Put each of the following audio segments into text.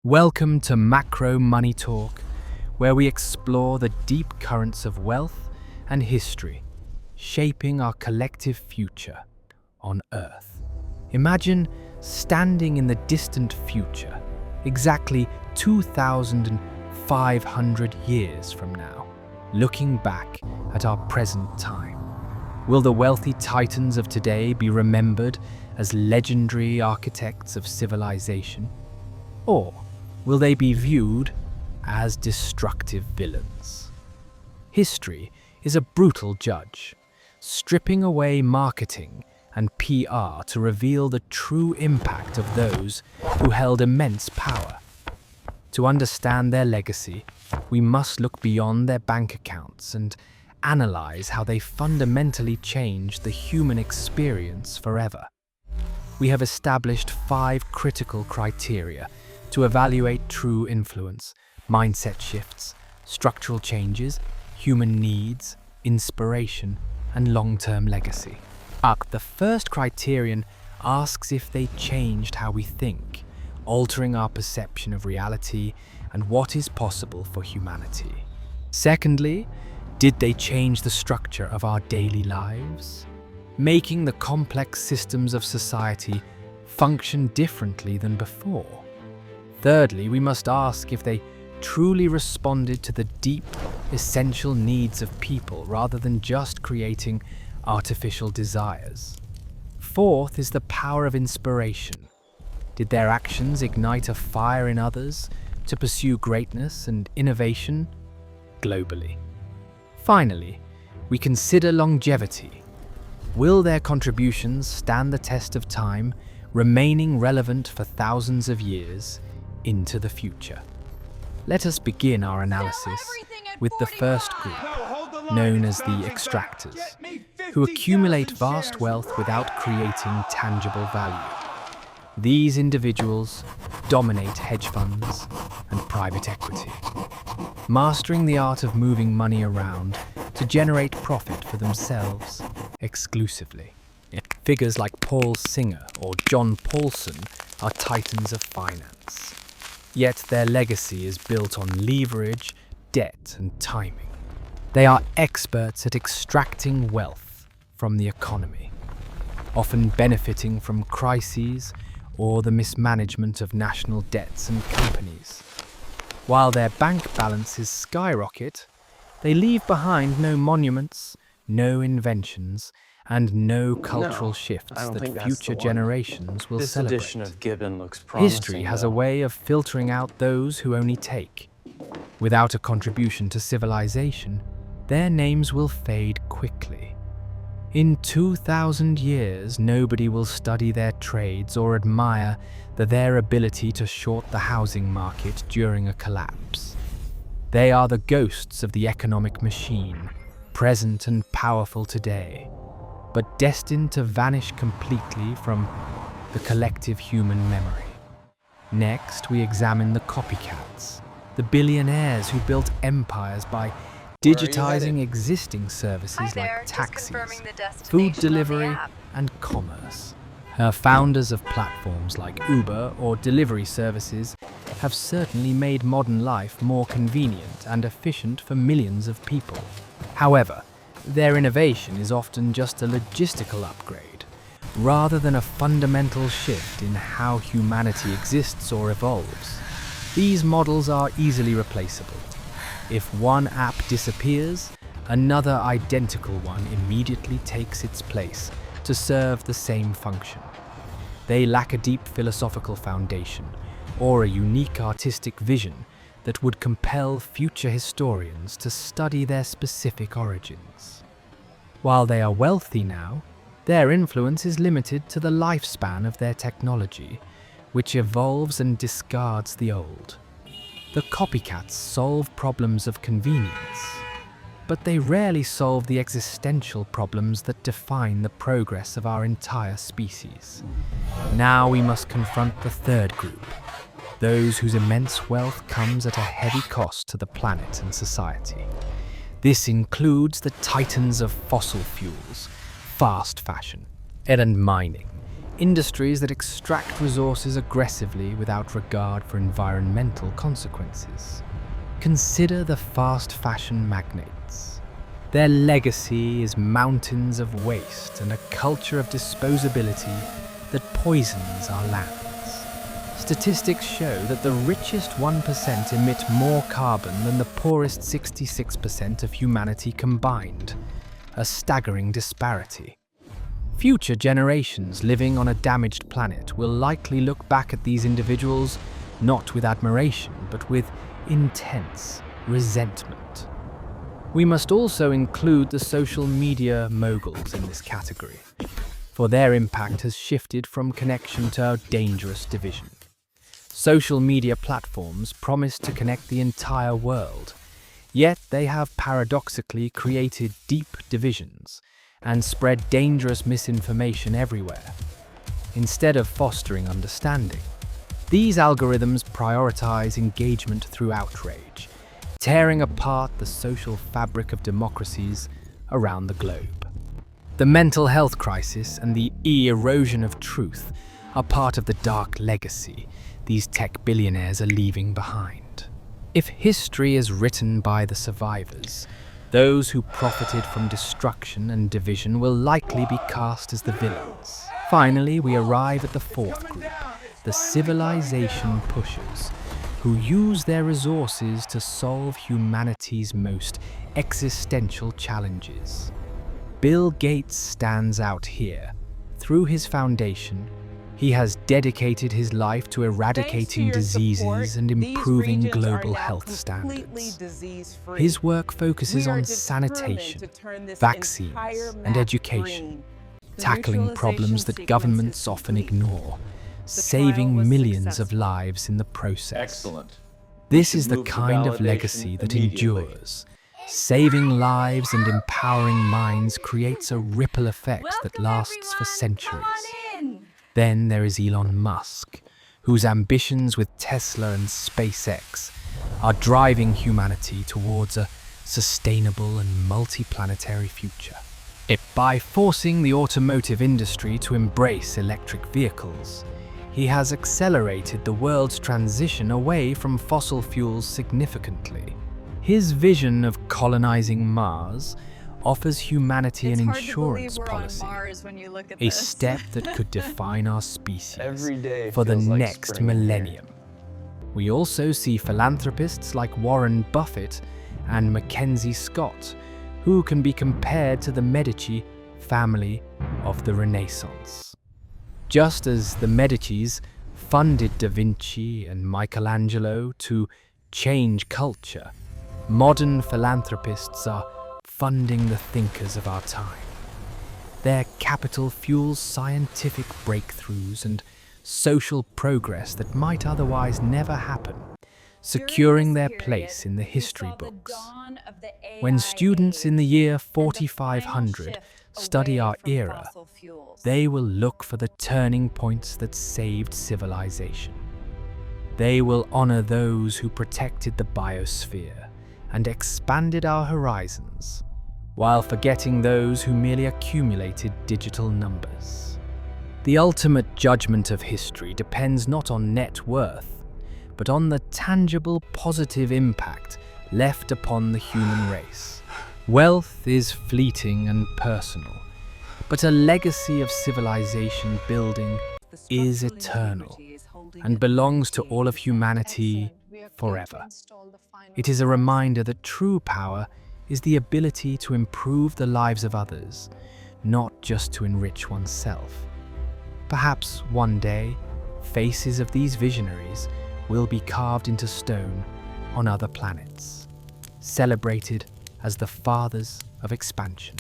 Welcome to Macro Money Talk, where we explore the deep currents of wealth and history, shaping our collective future on Earth. Imagine standing in the distant future, exactly 2,500 years from now, looking back at our present time. Will the wealthy titans of today be remembered as legendary architects of civilization? Or will they be viewed as destructive villains? History is a brutal judge, stripping away marketing and PR to reveal the true impact of those who held immense power. To understand their legacy, we must look beyond their bank accounts and analyze how they fundamentally changed the human experience forever. We have established 5 critical criteria to evaluate true influence: mindset shifts, structural changes, human needs, inspiration, and long-term legacy. The first criterion asks if they changed how we think, altering our perception of reality and what is possible for humanity. Secondly, did they change the structure of our daily lives, making the complex systems of society function differently than before? Thirdly, we must ask if they truly responded to the deep, essential needs of people rather than just creating artificial desires. Fourth is the power of inspiration. Did their actions ignite a fire in others to pursue greatness and innovation globally? Finally, we consider longevity. Will their contributions stand the test of time, remaining relevant for thousands of years into the future? Let us begin our analysis with the first group, known as the extractors, who accumulate vast wealth without creating tangible value. These individuals dominate hedge funds and private equity, mastering the art of moving money around to generate profit for themselves exclusively. Figures like Paul Singer or John Paulson are titans of finance. Yet their legacy is built on leverage, debt, and timing. They are experts at extracting wealth from the economy, often benefiting from crises or the mismanagement of national debts and companies. While their bank balances skyrocket, they leave behind no monuments, no inventions, and no cultural shifts that future generations will celebrate. This edition of Gibbon looks promising. History has a way of filtering out those who only take. Without a contribution to civilization, their names will fade quickly. In 2,000 years, nobody will study their trades or admire their ability to short the housing market during a collapse. They are the ghosts of the economic machine, present and powerful today, but destined to vanish completely from the collective human memory. Next, we examine the copycats, the billionaires who built empires by digitizing existing services like taxis, food delivery, and commerce. Founders of platforms like Uber or delivery services have certainly made modern life more convenient and efficient for millions of people. However, their innovation is often just a logistical upgrade, rather than a fundamental shift in how humanity exists or evolves. These models are easily replaceable. If one app disappears, another identical one immediately takes its place to serve the same function. They lack a deep philosophical foundation or a unique artistic vision that would compel future historians to study their specific origins. While they are wealthy now, their influence is limited to the lifespan of their technology, which evolves and discards the old. The copycats solve problems of convenience, but they rarely solve the existential problems that define the progress of our entire species. Now we must confront the third group, those whose immense wealth comes at a heavy cost to the planet and society. This includes the titans of fossil fuels, fast fashion, and mining, industries that extract resources aggressively without regard for environmental consequences. Consider the fast fashion magnates. Their legacy is mountains of waste and a culture of disposability that poisons our lands. Statistics show that the richest 1% emit more carbon than the poorest 66% of humanity combined, a staggering disparity. Future generations living on a damaged planet will likely look back at these individuals not with admiration, but with intense resentment. We must also include the social media moguls in this category, for their impact has shifted from connection to dangerous division. Social media platforms promise to connect the entire world, yet they have paradoxically created deep divisions and spread dangerous misinformation everywhere. Instead of fostering understanding, these algorithms prioritize engagement through outrage, tearing apart the social fabric of democracies around the globe. The mental health crisis and the erosion of truth are part of the dark legacy these tech billionaires are leaving behind. If history is written by the survivors, those who profited from destruction and division will likely be cast as the villains. Finally, we arrive at the fourth group, the civilization pushers, who use their resources to solve humanity's most existential challenges. Bill Gates stands out here. Through his foundation, he has dedicated his life to eradicating diseases and improving global health standards. His work focuses on sanitation, vaccines, and education, tackling problems that governments often ignore, saving millions of lives in the process. Excellent. This is the kind of legacy that endures. Saving lives and empowering minds creates a ripple effect that lasts for centuries. Then there is Elon Musk, whose ambitions with Tesla and SpaceX are driving humanity towards a sustainable and multi-planetary future. By forcing the automotive industry to embrace electric vehicles, he has accelerated the world's transition away from fossil fuels significantly. His vision of colonizing Mars offers humanity an insurance policy, a step that could define our species for the next millennium. We also see philanthropists like Warren Buffett and Mackenzie Scott, who can be compared to the Medici family of the Renaissance. Just as the Medicis funded Da Vinci and Michelangelo to change culture, modern philanthropists are funding the thinkers of our time. Their capital fuels scientific breakthroughs and social progress that might otherwise never happen, securing their place in the history books. When students in the year 4500 study our era, they will look for the turning points that saved civilization. They will honor those who protected the biosphere and expanded our horizons, while forgetting those who merely accumulated digital numbers. The ultimate judgment of history depends not on net worth, but on the tangible positive impact left upon the human race. Wealth is fleeting and personal, but a legacy of civilization building is eternal and belongs to all of humanity forever. It is a reminder that true power is the ability to improve the lives of others, not just to enrich oneself. Perhaps one day, faces of these visionaries will be carved into stone on other planets, celebrated as the fathers of expansion.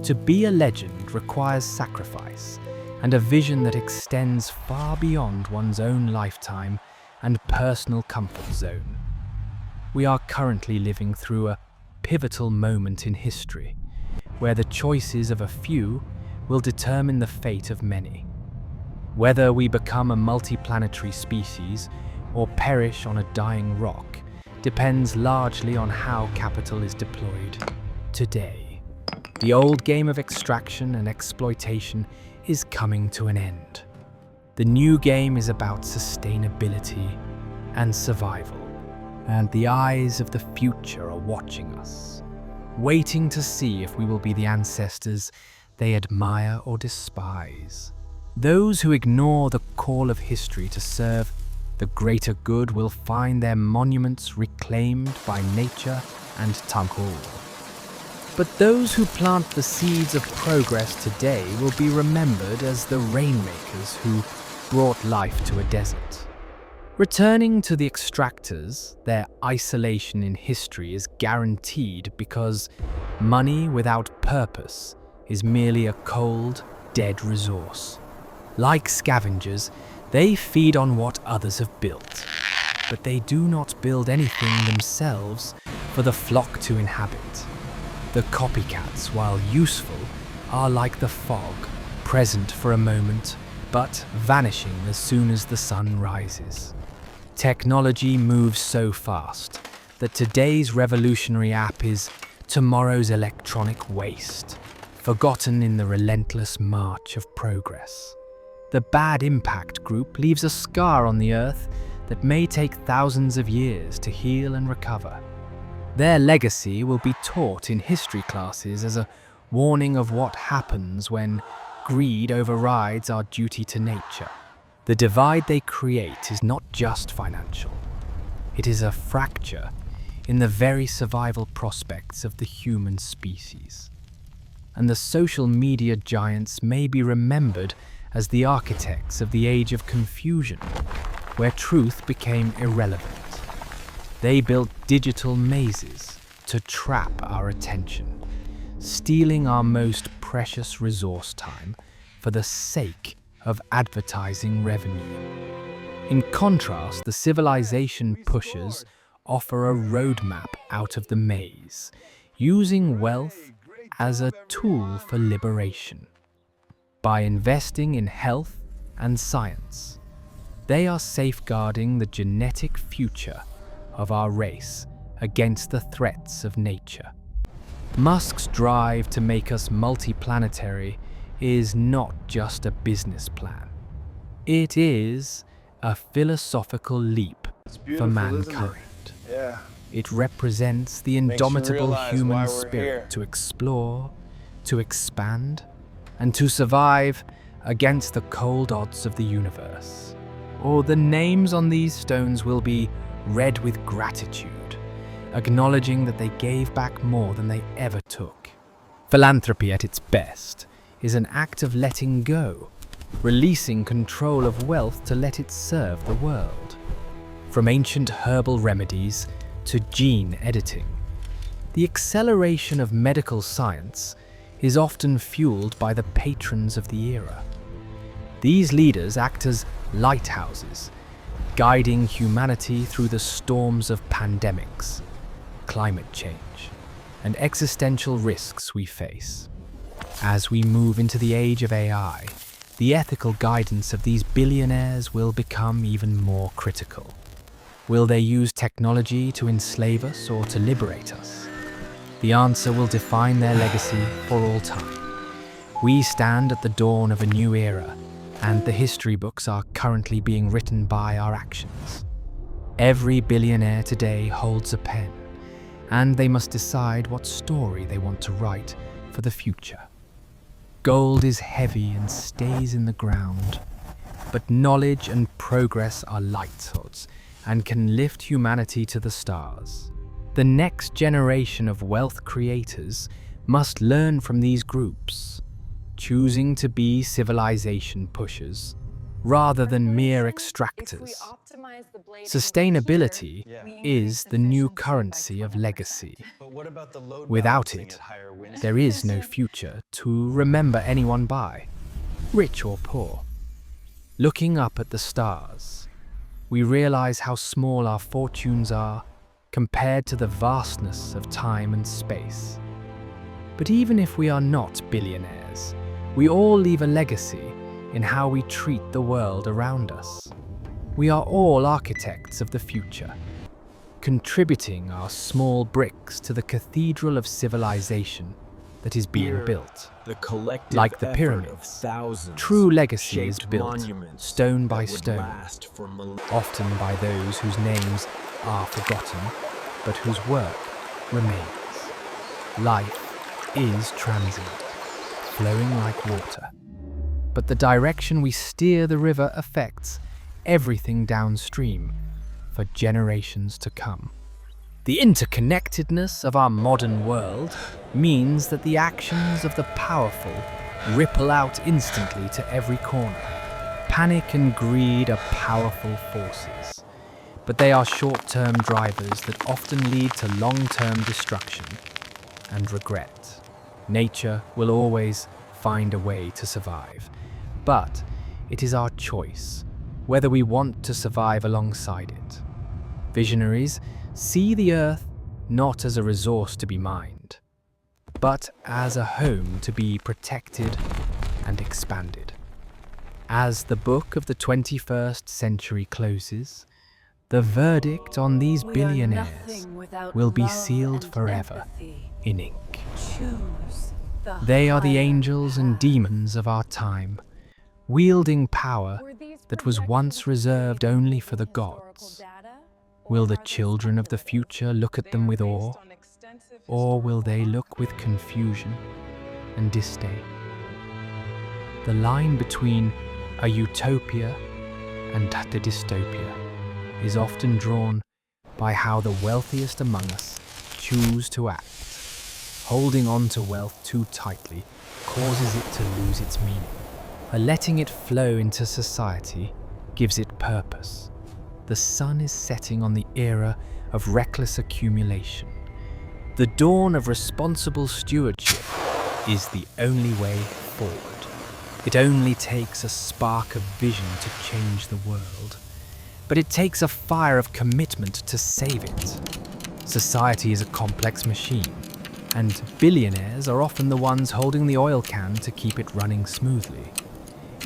To be a legend requires sacrifice and a vision that extends far beyond one's own lifetime and personal comfort zone. We are currently living through a pivotal moment in history, where the choices of a few will determine the fate of many. Whether we become a multiplanetary species or perish on a dying rock depends largely on how capital is deployed today. The old game of extraction and exploitation is coming to an end. The new game is about sustainability and survival, and the eyes of the future are watching us, waiting to see if we will be the ancestors they admire or despise. Those who ignore the call of history to serve the greater good will find their monuments reclaimed by nature and Tangkol. But those who plant the seeds of progress today will be remembered as the rainmakers who brought life to a desert. Returning to the extractors, their isolation in history is guaranteed because money without purpose is merely a cold, dead resource. Like scavengers, they feed on what others have built, but they do not build anything themselves for the flock to inhabit. The copycats, while useful, are like the fog, present for a moment, but vanishing as soon as the sun rises. Technology moves so fast that today's revolutionary app is tomorrow's electronic waste, forgotten in the relentless march of progress. The bad impact group leaves a scar on the earth that may take thousands of years to heal and recover. Their legacy will be taught in history classes as a warning of what happens when greed overrides our duty to nature. The divide they create is not just financial. It is a fracture in the very survival prospects of the human species. And the social media giants may be remembered as the architects of the age of confusion, where truth became irrelevant. They built digital mazes to trap our attention, stealing our most precious resource time for the sake of advertising revenue. In contrast, the civilization pushers offer a roadmap out of the maze, using wealth as a tool for liberation. By investing in health and science, they are safeguarding the genetic future of our race against the threats of nature. Musk's drive to make us multiplanetary is not just a business plan. It is a philosophical leap for mankind. Yeah. It represents the indomitable human here. spirit to explore, to expand, and to survive against the cold odds of the universe. Or the names on these stones will be read with gratitude, acknowledging that they gave back more than they ever took. Philanthropy at its best is an act of letting go, releasing control of wealth to let it serve the world. From ancient herbal remedies to gene editing, the acceleration of medical science is often fueled by the patrons of the era. These leaders act as lighthouses, guiding humanity through the storms of pandemics, climate change, and existential risks we face. As we move into the age of AI, the ethical guidance of these billionaires will become even more critical. Will they use technology to enslave us or to liberate us? The answer will define their legacy for all time. We stand at the dawn of a new era, and the history books are currently being written by our actions. Every billionaire today holds a pen, and they must decide what story they want to write for the future. Gold is heavy and stays in the ground, but knowledge and progress are light swords and can lift humanity to the stars. The next generation of wealth creators must learn from these groups, choosing to be civilization pushers rather than mere extractors. Sustainability is the new currency of legacy. Without it, there is no future to remember anyone by, rich or poor. Looking up at the stars, we realize how small our fortunes are compared to the vastness of time and space. But even if we are not billionaires, we all leave a legacy in how we treat the world around us. We are all architects of the future, contributing our small bricks to the cathedral of civilization that is being built. The collective Like the effort pyramids, of thousands true legacy is shaped built monuments stone by that would stone, last for often by those whose names are forgotten, but whose work remains. Life is transient, flowing like water. But the direction we steer the river affects everything downstream for generations to come. The interconnectedness of our modern world means that the actions of the powerful ripple out instantly to every corner. Panic and greed are powerful forces, but they are short-term drivers that often lead to long-term destruction and regret. Nature will always find a way to survive, but it is our choice whether we want to survive alongside it. Visionaries see the earth not as a resource to be mined, but as a home to be protected and expanded. As the book of the 21st century closes, the verdict on these billionaires will be sealed forever in ink. They are the angels and demons of our time, wielding power that was once reserved only for the gods. Will the children of the future look at them with awe, or will they look with confusion and disdain? The line between a utopia and the dystopia is often drawn by how the wealthiest among us choose to act. Holding on to wealth too tightly causes it to lose its meaning, but letting it flow into society gives it purpose. The sun is setting on the era of reckless accumulation. The dawn of responsible stewardship is the only way forward. It only takes a spark of vision to change the world, but it takes a fire of commitment to save it. Society is a complex machine, and billionaires are often the ones holding the oil can to keep it running smoothly.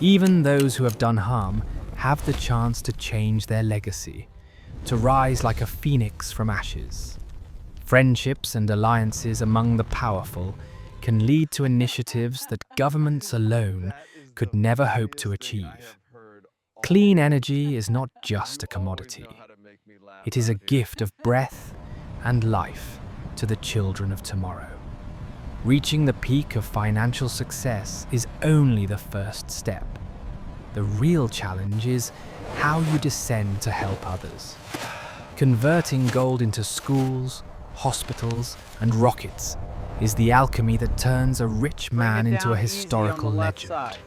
Even those who have done harm have the chance to change their legacy, to rise like a phoenix from ashes. Friendships and alliances among the powerful can lead to initiatives that governments alone could never hope to achieve. Clean energy is not just a commodity. It is a gift of breath and life to the children of tomorrow. Reaching the peak of financial success is only the first step. The real challenge is how you descend to help others. Converting gold into schools, hospitals, and rockets is the alchemy that turns a rich man into a historical legend.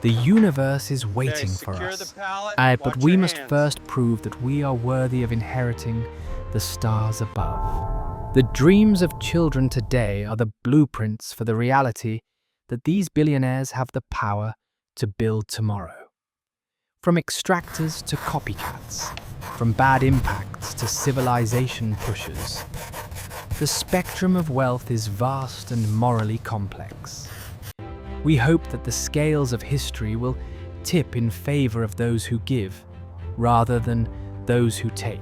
The universe is waiting for us, but we must first prove that we are worthy of inheriting the stars above. The dreams of children today are the blueprints for the reality that these billionaires have the power to build tomorrow. From extractors to copycats, from bad impacts to civilization pushers, the spectrum of wealth is vast and morally complex. We hope that the scales of history will tip in favor of those who give, rather than those who take.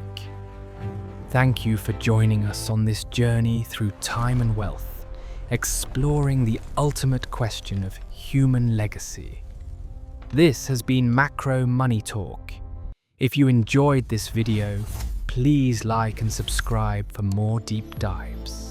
Thank you for joining us on this journey through time and wealth, exploring the ultimate question of human legacy. This has been Macro Money Talk. If you enjoyed this video, please like and subscribe for more deep dives.